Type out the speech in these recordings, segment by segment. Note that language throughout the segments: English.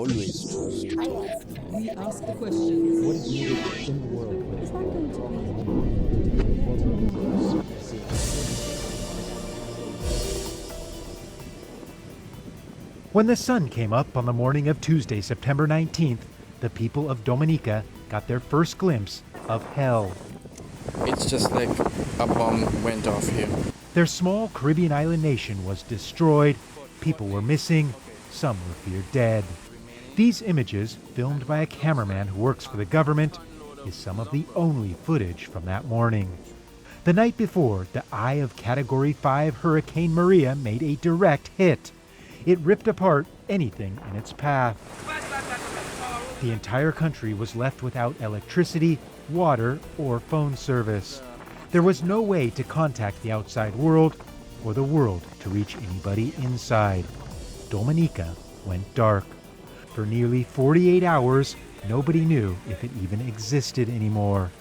Always choose truth. We ask the questions. What is needed in the world? Is that going to When the sun came up on the morning of Tuesday, September 19th, the people of Dominica got their first glimpse of hell. It's just like a bomb went off here. Their small Caribbean island nation was destroyed, people were missing, some were feared dead. These images, filmed by a cameraman who works for the government, is some of the only footage from that morning. The night before, the eye of Category 5 Hurricane Maria made a direct hit. It ripped apart anything in its path. The entire country was left without electricity, water, or phone service. There was no way to contact the outside world or the world to reach anybody inside. Dominica went dark. For nearly 48 hours, nobody knew if it even existed anymore.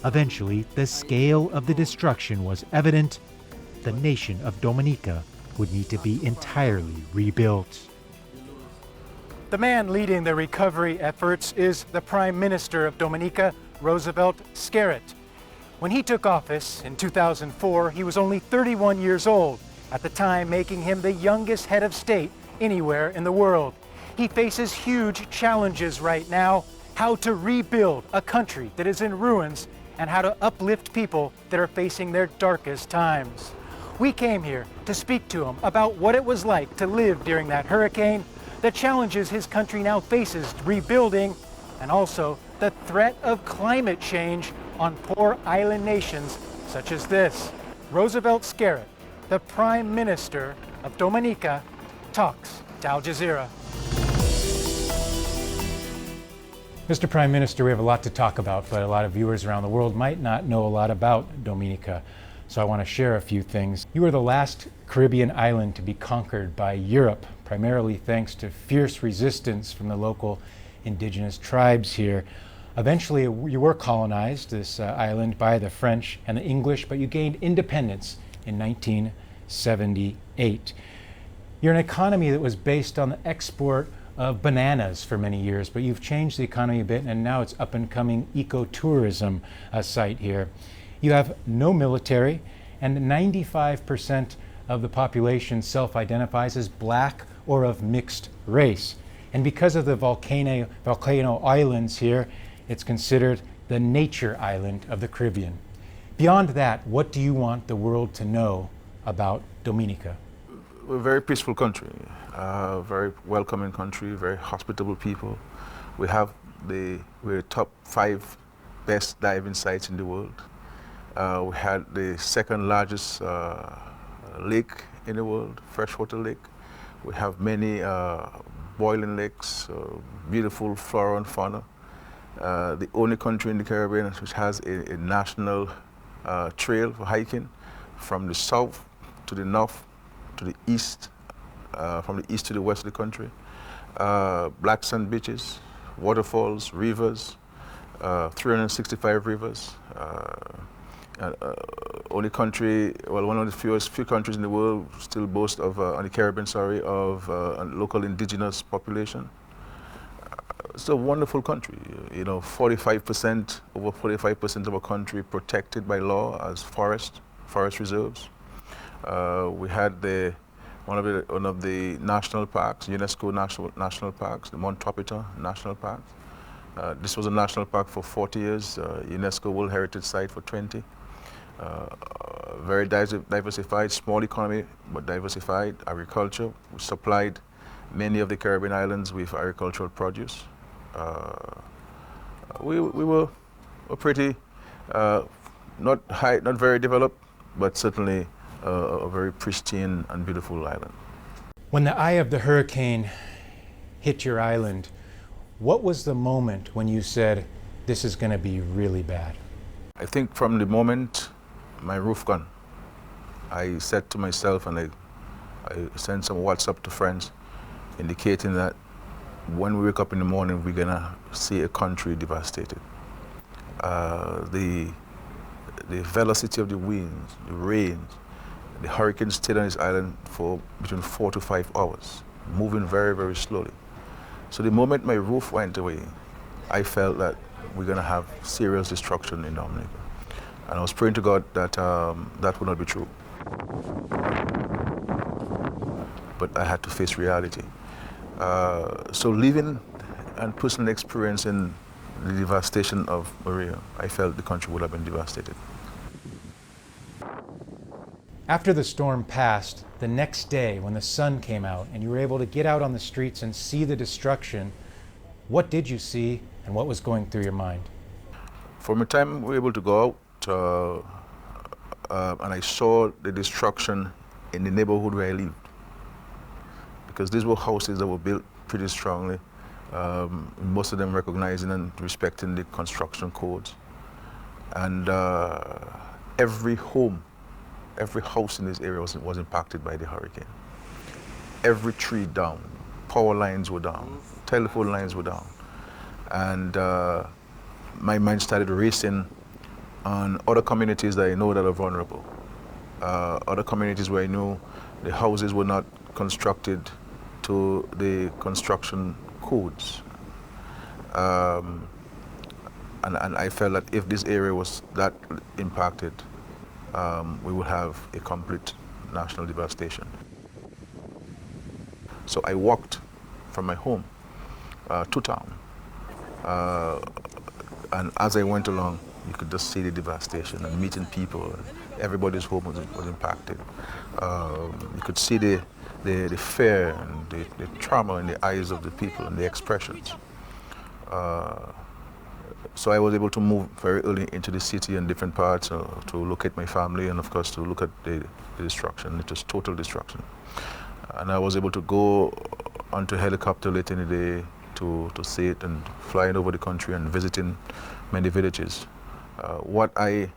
Eventually, the scale of the destruction was evident. The nation of Dominica would need to be entirely rebuilt. The man leading the recovery efforts is the Prime Minister of Dominica, Roosevelt Skerrit. When he took office in 2004, he was only 31 years old, at the time making him the youngest head of state anywhere in the world. He faces huge challenges right now: how to rebuild a country that is in ruins and how to uplift people that are facing their darkest times. We came here to speak to him about what it was like to live during that hurricane, the challenges his country now faces rebuilding, and also the threat of climate change on poor island nations such as this. Roosevelt Skerrit, the Prime Minister of Dominica, talks to Al Jazeera. Mr. Prime Minister, we have a lot to talk about, but a lot of viewers around the world might not know a lot about Dominica. So I want to share a few things. You were the last Caribbean island to be conquered by Europe, primarily thanks to fierce resistance from the local indigenous tribes here. Eventually, you were colonized, this island, by the French and the English, but you gained independence in 1978. You're an economy that was based on the export of bananas for many years, but you've changed the economy a bit, and now it's up and coming ecotourism site here. You have no military, and 95% of the population self-identifies as black or of mixed race. And because of the volcano islands here, it's considered the nature island of the Caribbean. Beyond that, what do you want the world to know about Dominica? We're a very peaceful country, very welcoming country, very hospitable people. We're top 5 best diving sites in the world. We had the second largest lake in the world, freshwater lake. We have many boiling lakes, beautiful flora and fauna. The only country in the Caribbean which has a national trail for hiking from the south to the north to the east, from the east to the west of the country. Black sand beaches, waterfalls, rivers, 365 rivers. Only country, well, one of the few countries in the world still boast of, on the Caribbean, of a local indigenous population. It's a wonderful country. You know, over 45% of our country protected by law as forest reserves. We had one of the national parks, UNESCO national parks, the Mount Tropita National Park. This was a national park for 40 years, UNESCO World Heritage Site for 20. Very diversified, small economy, but diversified agriculture. We supplied many of the Caribbean islands with agricultural produce. We were pretty, not very developed, but certainly a very pristine and beautiful island. When the eye of the hurricane hit your island, what was the moment when you said, this is going to be really bad? I think from the moment my roof gone, I said to myself, and I sent some WhatsApp to friends indicating that when we wake up in the morning, we're going to see a country devastated. The velocity of the winds, the rains, the hurricane stayed on this island for between 4 to 5 hours, moving very, very slowly. So the moment my roof went away, I felt that we're going to have serious destruction in Dominica. And I was praying to God that that would not be true. But I had to face reality. So living and personal experience in the devastation of Maria, I felt the country would have been devastated. After the storm passed, the next day when the sun came out and you were able to get out on the streets and see the destruction, what did you see and what was going through your mind? From the time we were able to go out and I saw the destruction in the neighborhood where I lived, because these were houses that were built pretty strongly, most of them recognizing and respecting the construction codes. And every house in this area was impacted by the hurricane. Every tree down, power lines were down, telephone lines were down. And my mind started racing on other communities that I know that are vulnerable. Other communities where I knew the houses were not constructed to the construction codes. And I felt that if this area was that impacted, we would have a complete national devastation. So I walked from my home to town. And as I went along, you could just see the devastation and meeting people. Everybody's home was impacted. You could see the fear and the trauma in the eyes of the people and the expressions. So I was able to move very early into the city and different parts to locate my family and of course to look at the destruction. It was total destruction. And I was able to go onto a helicopter late in the day to see it and flying over the country and visiting many villages. What I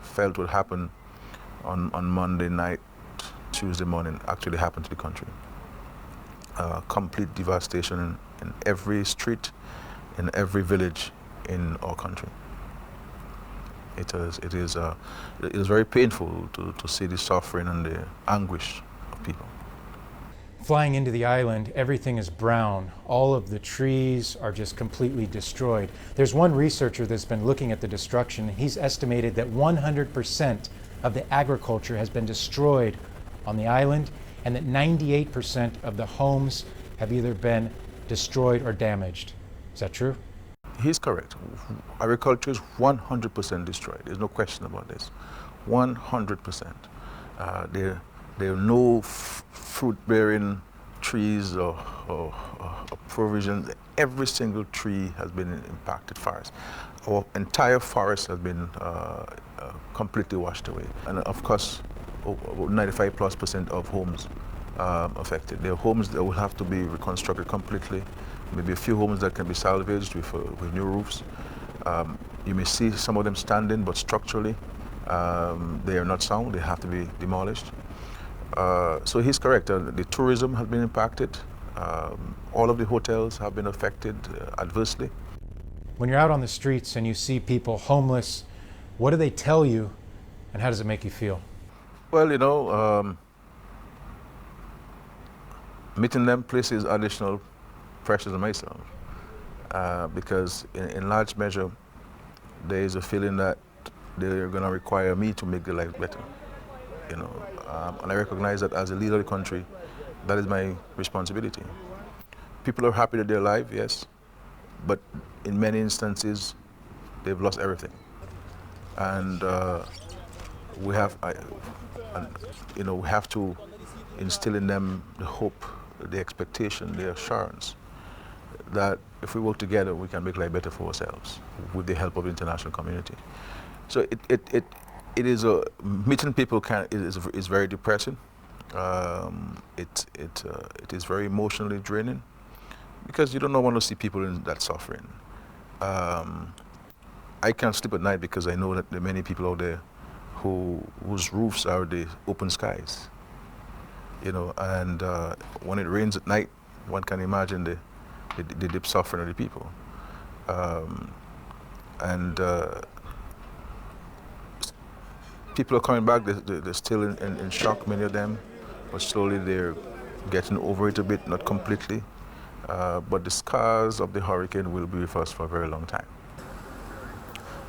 felt would happen on Monday night, Tuesday morning actually happened to the country. Complete devastation in every street, in every village in our country. It is very painful to see the suffering and the anguish of people. Flying into the island, everything is brown. All of the trees are just completely destroyed. There's one researcher that's been looking at the destruction. He's estimated that 100% of the agriculture has been destroyed on the island, and that 98% of the homes have either been destroyed or damaged. Is that true? He's correct. Agriculture is 100% destroyed. There's no question about this. 100%. There are no fruit-bearing trees or provisions. Every single tree has been impacted. Forest. Our entire forest has been completely washed away. And of course, 95+% of homes affected. There are homes that will have to be reconstructed completely. Maybe a few homes that can be salvaged with new roofs. You may see some of them standing, but structurally they are not sound. They have to be demolished. So he's correct. The tourism has been impacted. All of the hotels have been affected adversely. When you're out on the streets and you see people homeless, what do they tell you and how does it make you feel? Well, you know, meeting them places additional pressures on myself because in large measure there is a feeling that they're going to require me to make their life better. You know, and I recognize that as a leader of the country, that is my responsibility. People are happy that they're alive, yes, but in many instances, they've lost everything. And we have to instill in them the hope, the expectation, the assurance that if we work together, we can make life better for ourselves with the help of the international community. So it is meeting people is very depressing. It is very emotionally draining because you don't want to see people in that suffering. I can't sleep at night because I know that there are many people out there whose roofs are the open skies. You know, and when it rains at night, one can imagine the deep suffering of the people. People are coming back. They're still in shock, many of them, but slowly they're getting over it a bit, not completely, but the scars of the hurricane will be with us for a very long time.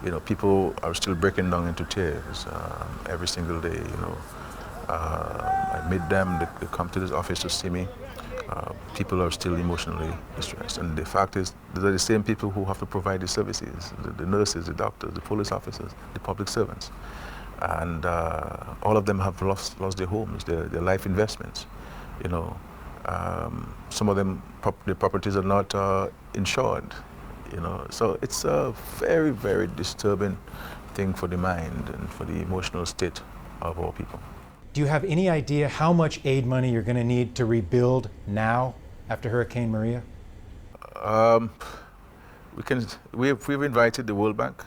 You know, people are still breaking down into tears every single day. You know, I meet them; they come to this office to see me. People are still emotionally distressed, and the fact is, they're the same people who have to provide the services: the nurses, the doctors, the police officers, the public servants, and all of them have lost their homes, their life investments. You know, some of them, the properties are not insured. You know, so it's a very, very disturbing thing for the mind and for the emotional state of our people. Do you have any idea how much aid money you're going to need to rebuild now after Hurricane Maria? We've invited the World Bank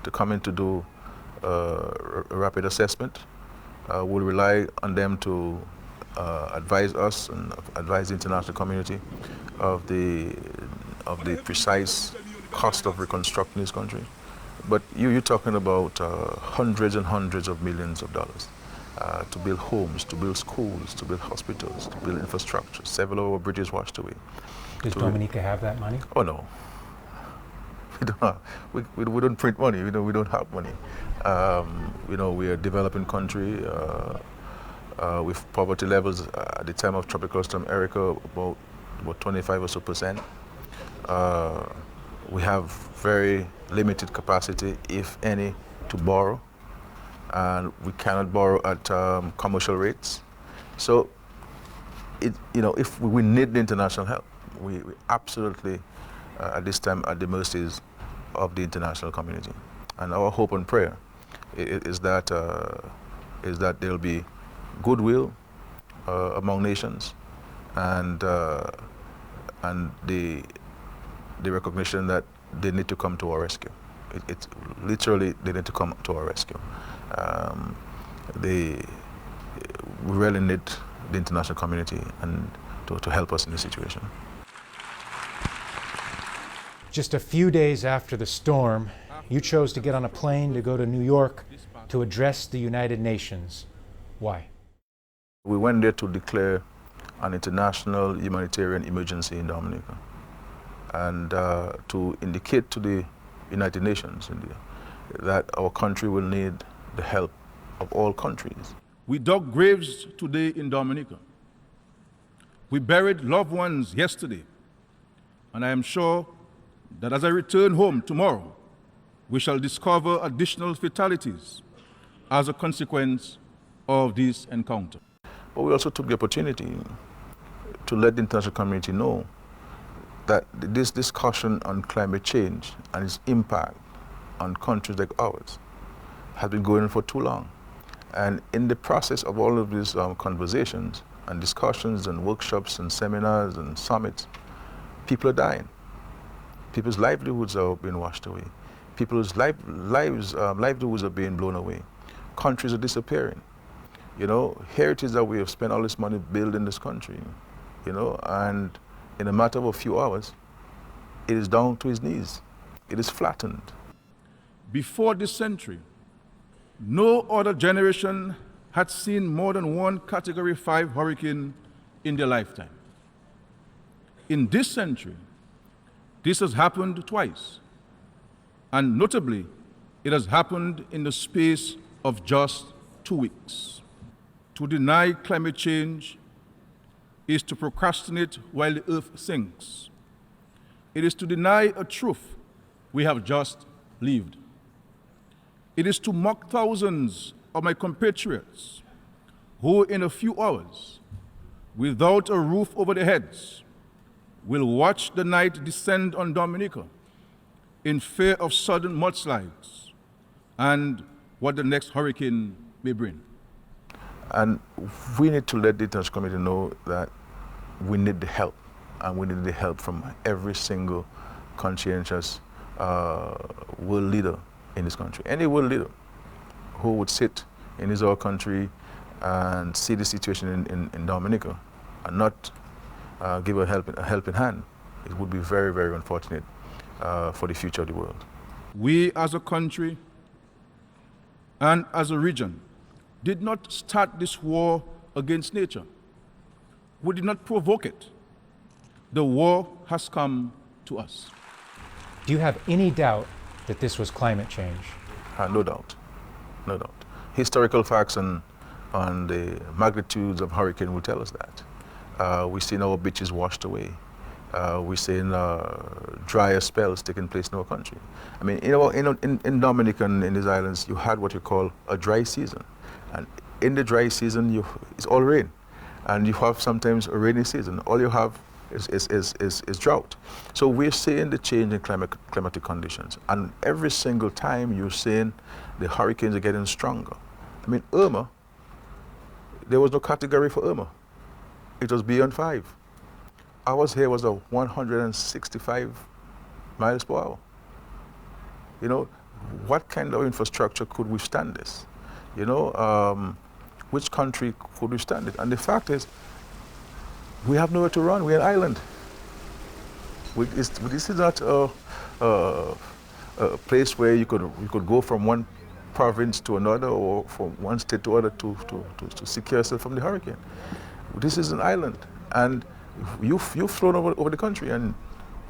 to come in to do a rapid assessment. We'll rely on them to advise us and advise the international community of the precise cost of reconstructing this country. But you're talking about hundreds and hundreds of millions of dollars to build homes, to build schools, to build hospitals, to build infrastructure. Several of our bridges washed away. Does Dominica have that money? Oh no. We don't have, we don't print money. We don't have money. You know, we are a developing country with poverty levels at the time of Tropical Storm Erika about 25 or so percent. We have very limited capacity, if any, to borrow, and we cannot borrow at commercial rates. So, you know, if we need the international help, we absolutely, at this time, at the mercies of the international community. And our hope and prayer is that there will be goodwill among nations, and the recognition that they need to come to our rescue. It's literally, they need to come to our rescue. We really need the international community and to help us in this situation. Just a few days after the storm, you chose to get on a plane to go to New York to address the United Nations. Why? We went there to declare an international humanitarian emergency in Dominica, and to indicate to the United Nations that our country will need the help of all countries. We dug graves today in Dominica. We buried loved ones yesterday, and I am sure that as I return home tomorrow, we shall discover additional fatalities as a consequence of this encounter. But we also took the opportunity to let the international community know that this discussion on climate change and its impact on countries like ours has been going on for too long. And in the process of all of these conversations and discussions and workshops and seminars and summits, people are dying. People's livelihoods are being washed away. People's livelihoods are being blown away. Countries are disappearing. You know, here it is that we have spent all this money building this country, you know, and in a matter of a few hours, it is down to its knees. It is flattened. Before this century, no other generation had seen more than one Category 5 hurricane in their lifetime. In this century, this has happened twice, and notably, it has happened in the space of just 2 weeks. To deny climate change is to procrastinate while the earth sinks. It is to deny a truth we have just lived. It is to mock thousands of my compatriots who, in a few hours, without a roof over their heads, will watch the night descend on Dominica in fear of sudden mudslides and what the next hurricane may bring. And we need to let the international community know that we need the help, and we need the help from every single conscientious world leader in this country. Any world leader who would sit in his own country and see the situation in Dominica and not give a helping hand, it would be very, very unfortunate for the future of the world. We as a country and as a region did not start this war against nature. We did not provoke it. The war has come to us. Do you have any doubt that this was climate change? No doubt, no doubt. Historical facts on the magnitudes of hurricane will tell us that. We've seen our beaches washed away. We've seen drier spells taking place in our country. I mean, in Dominica and in these islands, you had what you call a dry season. And in the dry season, it's all rain. And you have sometimes a rainy season. All you have is drought. So we're seeing the change in climatic conditions. And every single time you're seeing the hurricanes are getting stronger. I mean, Irma, there was no category for Irma. It was beyond 5. Ours here was a 165 miles per hour. You know, what kind of infrastructure could withstand this? You know, which country could withstand it? And the fact is, we have nowhere to run. We're an island. This is not a place where you could go from one province to another or from one state to other to secure yourself from the hurricane. This is an island, and you've flown over the country, and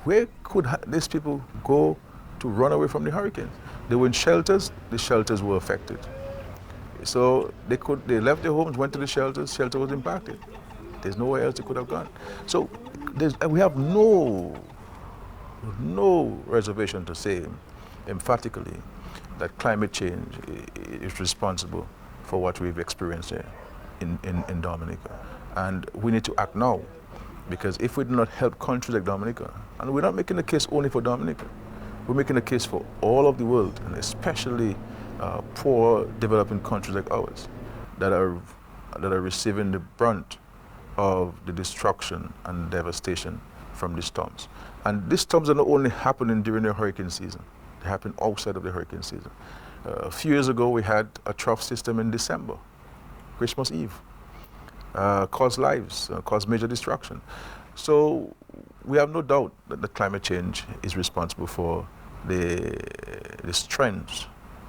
where could these people go to run away from the hurricanes? They were in shelters. The shelters were affected. So they left their homes, went to the shelters. Shelter was impacted. There's nowhere else they could have gone. So we have no reservation to say emphatically that climate change is responsible for what we've experienced here in Dominica. And we need to act now, because if we do not help countries like Dominica, and we're not making a case only for Dominica, we're making a case for all of the world, and especially poor developing countries like ours that are receiving the brunt of the destruction and devastation from these storms. And these storms are not only happening during the hurricane season, they happen outside of the hurricane season. A few years ago, we had a trough system in December, Christmas Eve, caused lives, caused major destruction. So we have no doubt that the climate change is responsible for the strength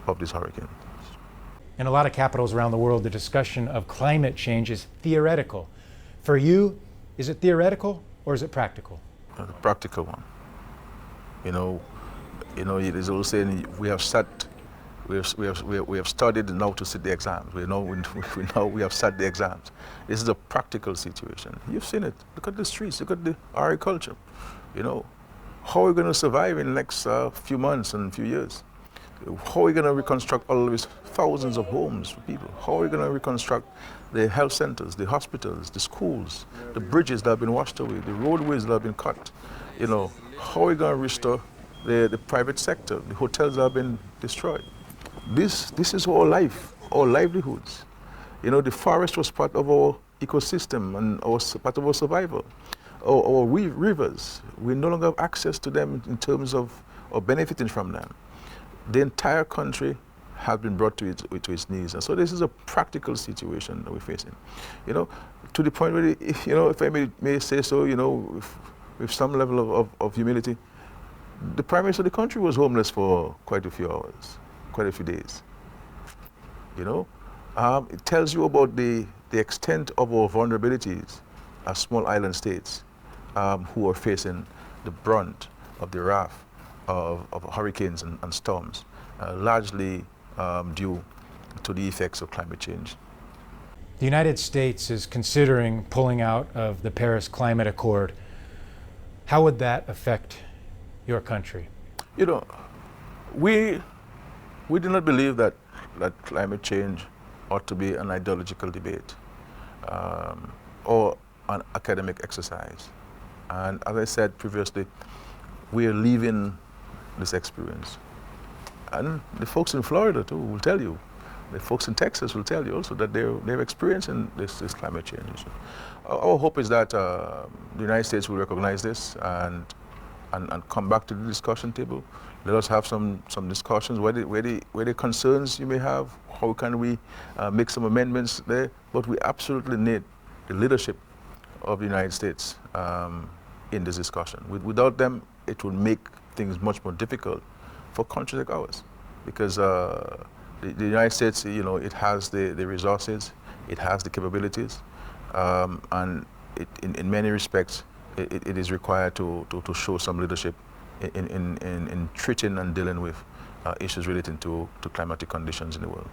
of this hurricane. In a lot of capitals around the world, the discussion of climate change is theoretical. For you, is it theoretical or is it practical? The practical one. You know, it is all saying we have studied now to sit the exams. We have sat the exams. This is a practical situation. You've seen it. Look at the streets. Look at the agriculture. You know, how are we going to survive in the next few months and few years? How are we going to reconstruct all of these thousands of homes for people? How are we going to reconstruct the health centers, the hospitals, the schools, the bridges that have been washed away, the roadways that have been cut? You know, how are we going to restore the private sector, the hotels that have been destroyed? This is our life, our livelihoods. You know, the forest was part of our ecosystem and part of our survival. Our rivers, we no longer have access to them in terms of benefiting from them. The entire country has been brought to its knees. And so this is a practical situation that we're facing. You know, to the point where, if I may say so, with some level of humility, the Prime Minister of the country was homeless for quite a few hours, quite a few days. You know, it tells you about the extent of our vulnerabilities as small island states who are facing the brunt of the wrath of hurricanes and storms, largely due to the effects of climate change. The United States is considering pulling out of the Paris Climate Accord. How would that affect your country? You know, we do not believe that climate change ought to be an ideological debate or an academic exercise. And as I said previously, we are leaving this experience. And the folks in Florida too will tell you, the folks in Texas will tell you also that they're experiencing this climate change issue. Our hope is that the United States will recognize this and come back to the discussion table. Let us have some discussions where the concerns you may have, how can we make some amendments there, but we absolutely need the leadership of the United States in this discussion. Without them, it will make things much more difficult for countries like ours, because the United States, it has the resources, it has the capabilities, and in many respects, it is required to show some leadership in treating and dealing with issues relating to climatic conditions in the world.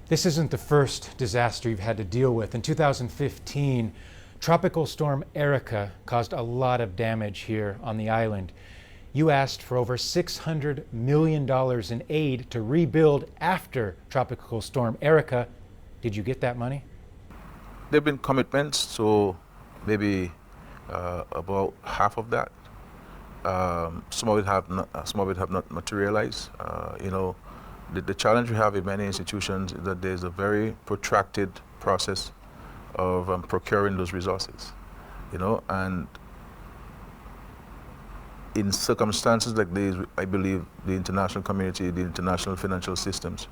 This isn't the first disaster you've had to deal with. In 2015, Tropical Storm Erika caused a lot of damage here on the island. You asked for over $600 million in aid to rebuild after Tropical Storm Erika. Did you get that money? There have been commitments, so maybe about half of that. Some of it have not materialized. The challenge we have in many institutions is that there's a very protracted process of procuring those resources, and in circumstances like these, I believe the international community, the international financial systems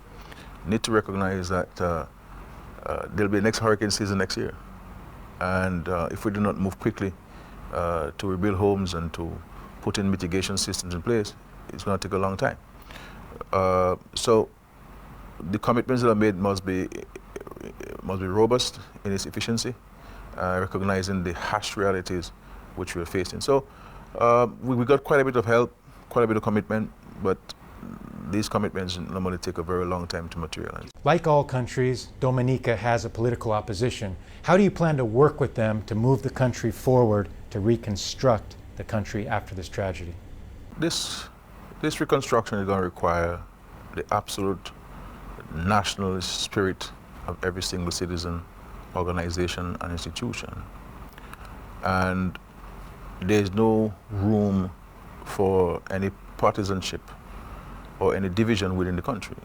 need to recognize that there'll be a next hurricane season next year. And if we do not move quickly to rebuild homes and to put in mitigation systems in place, it's going to take a long time. So the commitments that are made must be robust in its efficiency, recognizing the harsh realities which we are facing. So we got quite a bit of help, quite a bit of commitment, but these commitments normally take a very long time to materialize. Like all countries, Dominica has a political opposition. How do you plan to work with them to move the country forward to reconstruct the country after this tragedy? This reconstruction is going to require the absolute nationalist spirit of every single citizen, organization, and institution. And there's no room for any partisanship or any division within the country.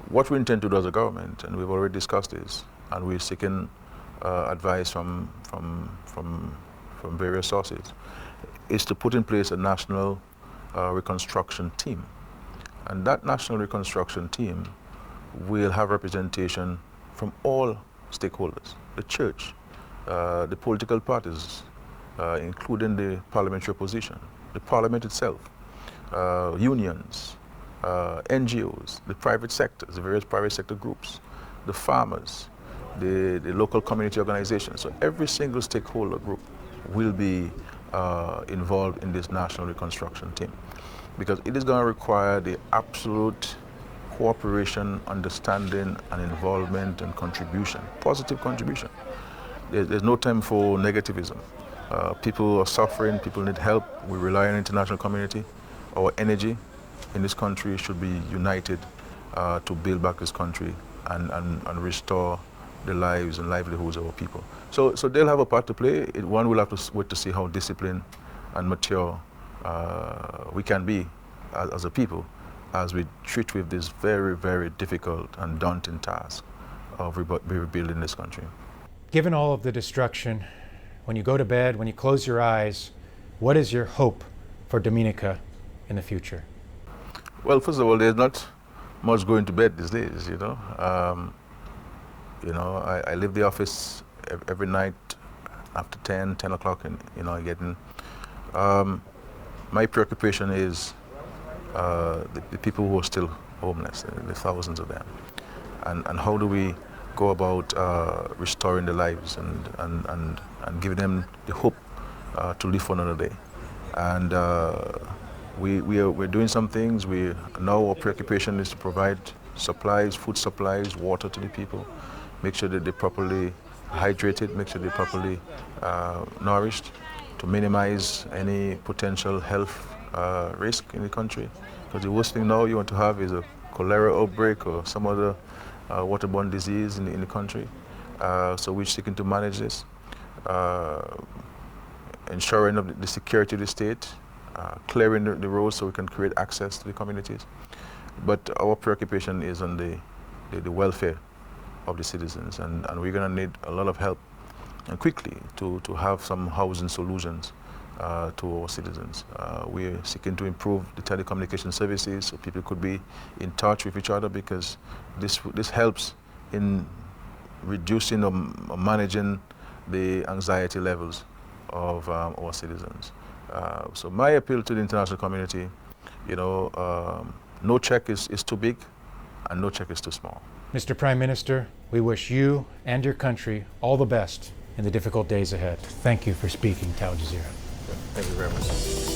What we intend to do as a government, and we've already discussed this, and we're seeking advice from various sources, is to put in place a national reconstruction team. And that national reconstruction team will have representation from all stakeholders, the church, the political parties, including the parliamentary opposition, the parliament itself, unions, NGOs, the private sectors, the various private sector groups, the farmers, the local community organizations. So every single stakeholder group will be involved in this national reconstruction team, because it is going to require the absolute cooperation, understanding, and involvement and contribution, positive contribution. There's no time for negativism. People are suffering, people need help. We rely on the international community. Our energy in this country should be united to build back this country and restore the lives and livelihoods of our people. So they'll have a part to play. One will have to wait to see how disciplined and mature we can be as a people as we treat with this very, very difficult and daunting task of rebuilding this country. Given all of the destruction, when you go to bed, when you close your eyes, what is your hope for Dominica in the future? Well, first of all, there's not much going to bed these days, I leave the office every night after 10 o'clock, and, getting... my preoccupation is the people who are still homeless, the thousands of them. And how do we go about restoring their lives and giving them the hope to live for another day. And we're doing some things. Now our preoccupation is to provide supplies, food supplies, water to the people, make sure that they're properly hydrated, make sure they're properly nourished, to minimize any potential health risk in the country. Because the worst thing now you want to have is a cholera outbreak or some other waterborne disease in the country. So we're seeking to manage this, ensuring of the security of the state, clearing the roads so we can create access to the communities. But our preoccupation is on the welfare of the citizens, and we're going to need a lot of help and quickly to have some housing solutions to our citizens. We're seeking to improve the telecommunication services so people could be in touch with each other, because this helps in reducing or managing the anxiety levels of our citizens. So my appeal to the international community, no check is too big and no check is too small. Mr. Prime Minister, we wish you and your country all the best in the difficult days ahead. Thank you for speaking to Al Jazeera. Thank you very much.